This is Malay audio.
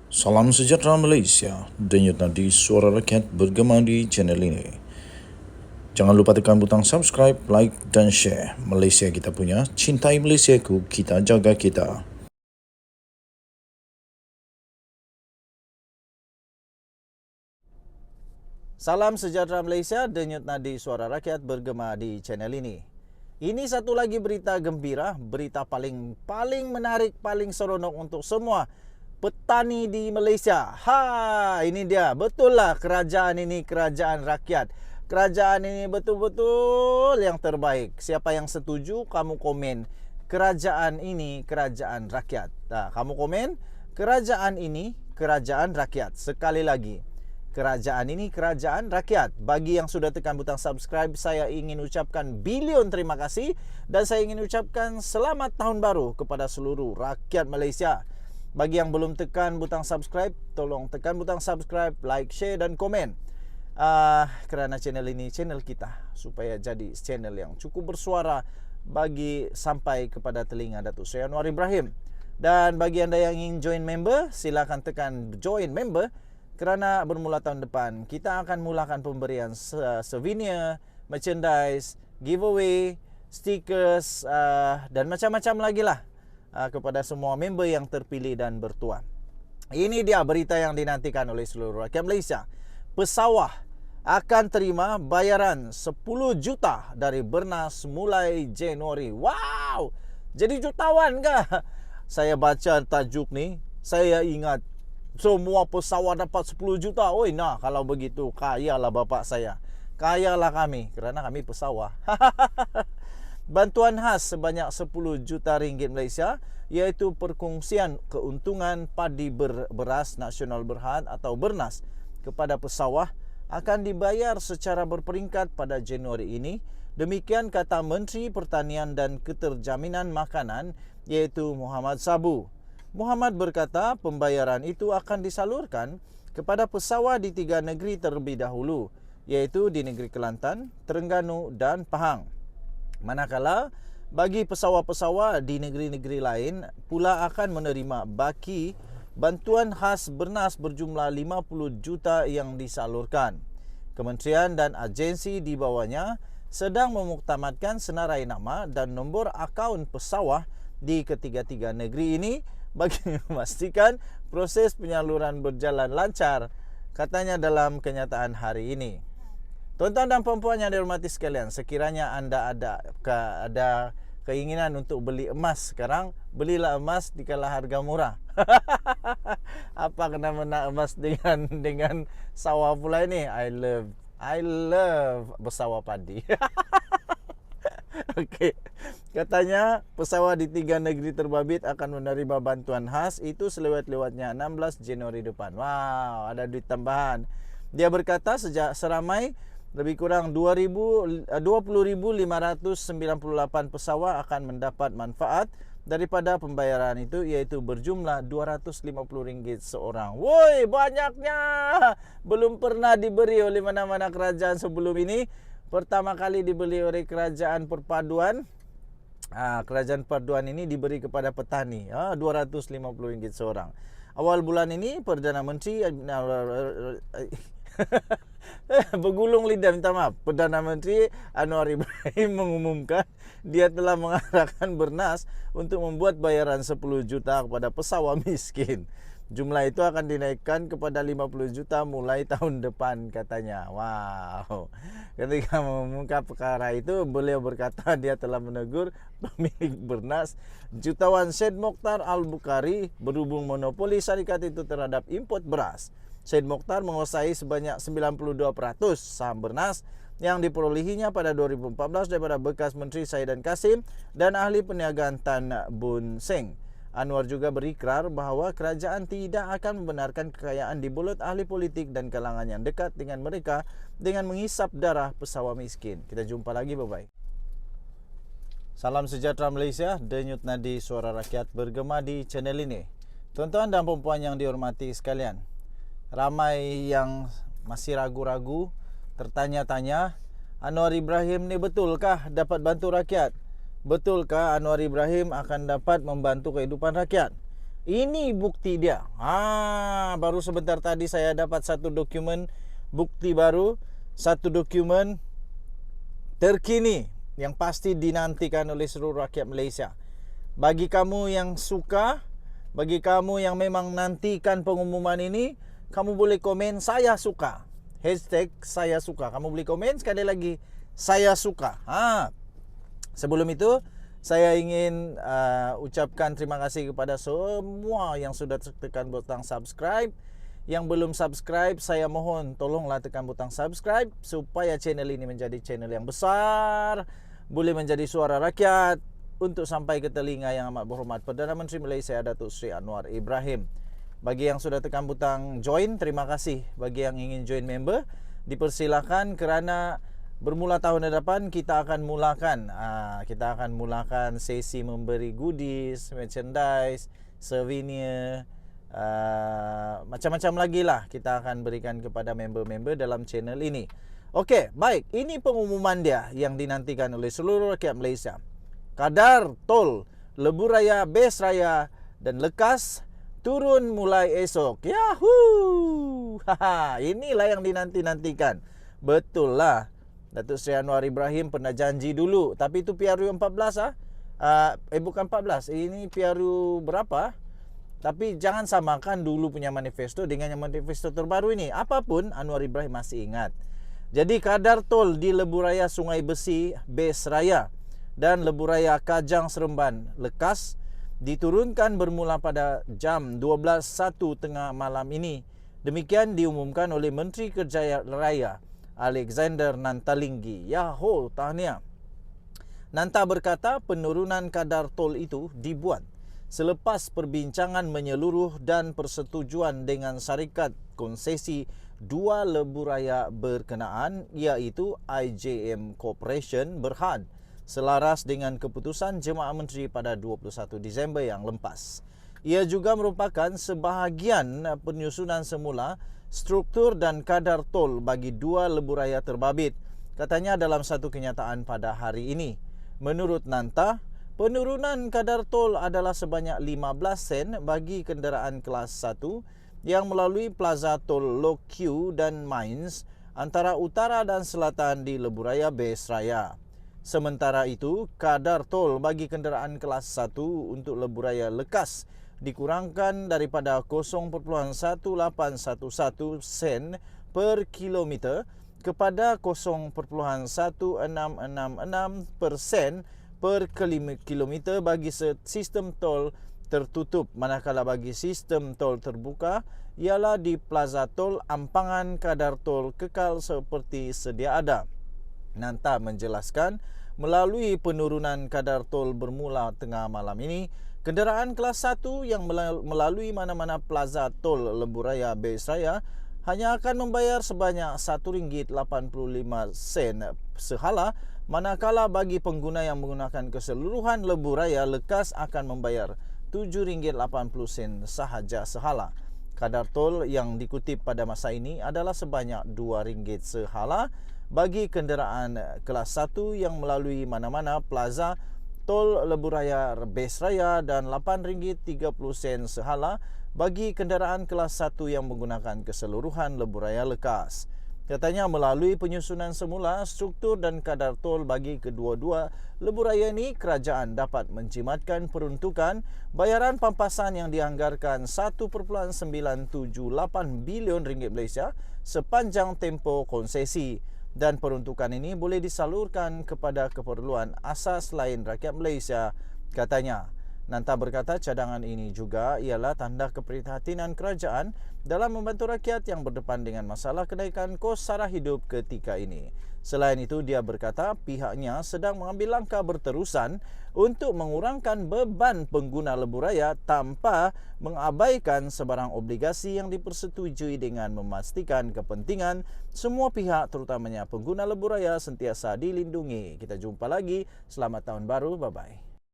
Salam sejahtera Malaysia, denyut nadi suara rakyat bergema di channel ini. Jangan lupa tekan butang subscribe, like dan share. Malaysia kita punya, cintai Malaysiaku, kita jaga kita. Salam sejahtera Malaysia, denyut nadi suara rakyat bergema di channel ini. Ini satu lagi berita gembira, berita paling menarik, paling seronok untuk semua petani di Malaysia. Ini dia, betul lah kerajaan ini kerajaan rakyat. Kerajaan ini betul-betul yang terbaik. Siapa yang setuju, kamu komen. Kerajaan ini kerajaan rakyat. Nah, kamu komen, kerajaan ini kerajaan rakyat. Sekali lagi, kerajaan ini kerajaan rakyat. Bagi yang sudah tekan butang subscribe, saya ingin ucapkan bilion terima kasih. Dan saya ingin ucapkan selamat tahun baru kepada seluruh rakyat Malaysia. Bagi yang belum tekan butang subscribe, tolong tekan butang subscribe, like, share dan komen. Kerana channel ini channel kita, supaya jadi channel yang cukup bersuara bagi sampai kepada telinga Datuk Seri Anwar Ibrahim. Dan bagi anda yang ingin join member, silakan tekan join member. Kerana bermula tahun depan, kita akan mulakan pemberian souvenir, merchandise, giveaway, stickers dan macam-macam lagi lah kepada semua member yang terpilih dan bertuah. Ini dia berita yang dinantikan oleh seluruh rakyat Malaysia. Pesawah akan terima bayaran 10 juta dari Bernas mulai Januari. Wow! Jadi jutawan kah? Saya baca tajuk ni, saya ingat semua pesawat dapat 10 juta. Oi, nah kalau begitu kayalah bapak saya. Kayalah kami kerana kami pesawat. Bantuan khas sebanyak 10 juta ringgit Malaysia, iaitu perkongsian keuntungan padi beras nasional berhad atau Bernas kepada pesawat, akan dibayar secara berperingkat pada Januari ini. Demikian kata Menteri Pertanian dan Keterjaminan Makanan, iaitu Muhammad Sabu. Muhammad berkata pembayaran itu akan disalurkan kepada pesawat di 3 negeri terlebih dahulu, iaitu di negeri Kelantan, Terengganu dan Pahang. Manakala bagi pesawat-pesawat di negeri-negeri lain pula akan menerima baki bantuan khas Bernas berjumlah 50 juta yang disalurkan. Kementerian dan agensi di bawahnya sedang memuktamadkan senarai nama dan nombor akaun pesawat di ketiga-tiga negeri ini bagi memastikan proses penyaluran berjalan lancar, katanya dalam kenyataan hari ini. Tuan-tuan dan puan-puan yang dihormati sekalian, sekiranya anda ada keinginan untuk beli emas sekarang, belilah emas di kala harga murah. Apa kena mena emas dengan sawah pula ini? I love bersawah padi. Okey. Katanya pesawat di 3 negeri terbabit akan menerima bantuan khas itu selewat-lewatnya 16 Januari depan. Wow, ada duit tambahan. Dia berkata sejak seramai lebih kurang 20,598 pesawat akan mendapat manfaat daripada pembayaran itu, iaitu berjumlah RM250 seorang. Woi, banyaknya. Belum pernah diberi oleh mana-mana kerajaan sebelum ini. Pertama kali dibeli oleh Kerajaan Perpaduan. Kerajaan Perpaduan ini diberi kepada petani, RM250 seorang. Awal bulan ini Perdana Menteri bergulung lidah, minta maaf. Perdana Menteri Anwar Ibrahim mengumumkan dia telah mengarahkan Bernas untuk membuat bayaran 10 juta kepada pesawat miskin. Jumlah itu akan dinaikkan kepada 50 juta mulai tahun depan, katanya. Wow. Ketika mengungkap perkara itu, beliau berkata dia telah menegur pemilik Bernas, jutawan Syed Mokhtar Al-Bukhari, berhubung monopoli syarikat itu terhadap import beras. Syed Mokhtar menguasai sebanyak 92% saham Bernas yang diperolehinya pada 2014 daripada bekas Menteri Saidan Kasim dan ahli perniagaan Tan Boon Seng. Anwar juga berikrar bahawa kerajaan tidak akan membenarkan kekayaan dibulut ahli politik dan kalangan yang dekat dengan mereka dengan menghisap darah pesawat miskin. Kita jumpa lagi, bye-bye. Salam sejahtera Malaysia, denyut nadi suara rakyat bergema di channel ini. Tuan-tuan dan puan-puan yang dihormati sekalian, ramai yang masih ragu-ragu, tertanya-tanya, Anwar Ibrahim ni betulkah dapat bantu rakyat? Betulkah Anwar Ibrahim akan dapat membantu kehidupan rakyat? Ini bukti dia. Baru sebentar tadi saya dapat satu dokumen bukti baru, satu dokumen terkini yang pasti dinantikan oleh seluruh rakyat Malaysia. Bagi kamu yang suka, bagi kamu yang memang nantikan pengumuman ini, kamu boleh komen saya suka. Hashtag saya suka. Kamu boleh komen sekali lagi saya suka. Sebelum itu saya ingin ucapkan terima kasih kepada semua yang sudah tekan butang subscribe. Yang belum subscribe, saya mohon tolonglah tekan butang subscribe supaya channel ini menjadi channel yang besar, boleh menjadi suara rakyat untuk sampai ke telinga yang amat berhormat Perdana Menteri Malaysia Datuk Seri Anwar Ibrahim. Bagi yang sudah tekan butang join, terima kasih. Bagi yang ingin join member, dipersilakan kerana bermula tahun depan kita akan mulakan sesi memberi goodies, merchandise, souvenir, macam-macam lagi lah kita akan berikan kepada member-member dalam channel ini. Okey, baik. Ini pengumuman dia yang dinantikan oleh seluruh rakyat Malaysia. Kadar tol Lebuh Raya, Bes Raya dan Lekas turun mulai esok. Yahoo! Inilah yang dinanti-nantikan. Betul lah. Datuk Seri Anwar Ibrahim pernah janji dulu, tapi itu PRU 14 bukan 14. Ini PRU berapa? Tapi jangan samakan dulu punya manifesto dengan yang manifesto terbaru ini. Apapun, Anwar Ibrahim masih ingat. Jadi kadar tol di Lebuh Raya Sungai Besi, Bes Raya dan Lebuh Raya Kajang Seremban, Lekas diturunkan bermula pada jam 12.01 tengah malam ini. Demikian diumumkan oleh Menteri Kerjaya Raya Alexander Nantalinggi. Yahoo, tahniah. Nanta berkata penurunan kadar tol itu dibuat selepas perbincangan menyeluruh dan persetujuan dengan syarikat konsesi dua lebuh raya berkenaan, iaitu IJM Corporation Berhad, selaras dengan keputusan Jemaah Menteri pada 21 Disember yang lepas. Ia juga merupakan sebahagian penyusunan semula struktur dan kadar tol bagi dua lebuh raya terbabit, katanya dalam satu kenyataan pada hari ini. Menurut Nanta, penurunan kadar tol adalah sebanyak 15 sen bagi kenderaan kelas 1 yang melalui Plaza Tol Low Q dan Mines antara utara dan selatan di Lebuh Raya Bes Raya. Sementara itu, kadar tol bagi kenderaan kelas 1 untuk Lebuh Raya Lekas dikurangkan daripada 0.1811 sen per kilometer kepada 0.1666% per kilometer bagi sistem tol tertutup, manakala bagi sistem tol terbuka ialah di Plaza Tol Ampangan kadar tol kekal seperti sedia ada. Nanta menjelaskan, melalui penurunan kadar tol bermula tengah malam ini, kenderaan kelas 1 yang melalui mana-mana Plaza Tol Lebuh Raya Bes Raya hanya akan membayar sebanyak RM1.85 sehala, manakala bagi pengguna yang menggunakan keseluruhan Lebuh Raya Lekas akan membayar RM7.80 sahaja sehala. Kadar tol yang dikutip pada masa ini adalah sebanyak RM2 sehala bagi kenderaan kelas 1 yang melalui mana-mana Plaza Tol Lebuh Raya Bes Raya dan RM8.30 sehala bagi kenderaan kelas 1 yang menggunakan keseluruhan Lebuh Raya Lekas. Katanya melalui penyusunan semula struktur dan kadar tol bagi kedua-dua lebuh raya ini, kerajaan dapat menjimatkan peruntukan bayaran pampasan yang dianggarkan RM1.978 bilion Malaysia sepanjang tempoh konsesi, dan peruntukan ini boleh disalurkan kepada keperluan asas lain rakyat Malaysia, katanya. Nanta berkata cadangan ini juga ialah tanda keprihatinan kerajaan dalam membantu rakyat yang berdepan dengan masalah kenaikan kos sara hidup ketika ini. Selain itu, dia berkata pihaknya sedang mengambil langkah berterusan untuk mengurangkan beban pengguna lebuh raya tanpa mengabaikan sebarang obligasi yang dipersetujui, dengan memastikan kepentingan semua pihak terutamanya pengguna lebuh raya sentiasa dilindungi. Kita jumpa lagi. Selamat Tahun Baru. Bye-bye.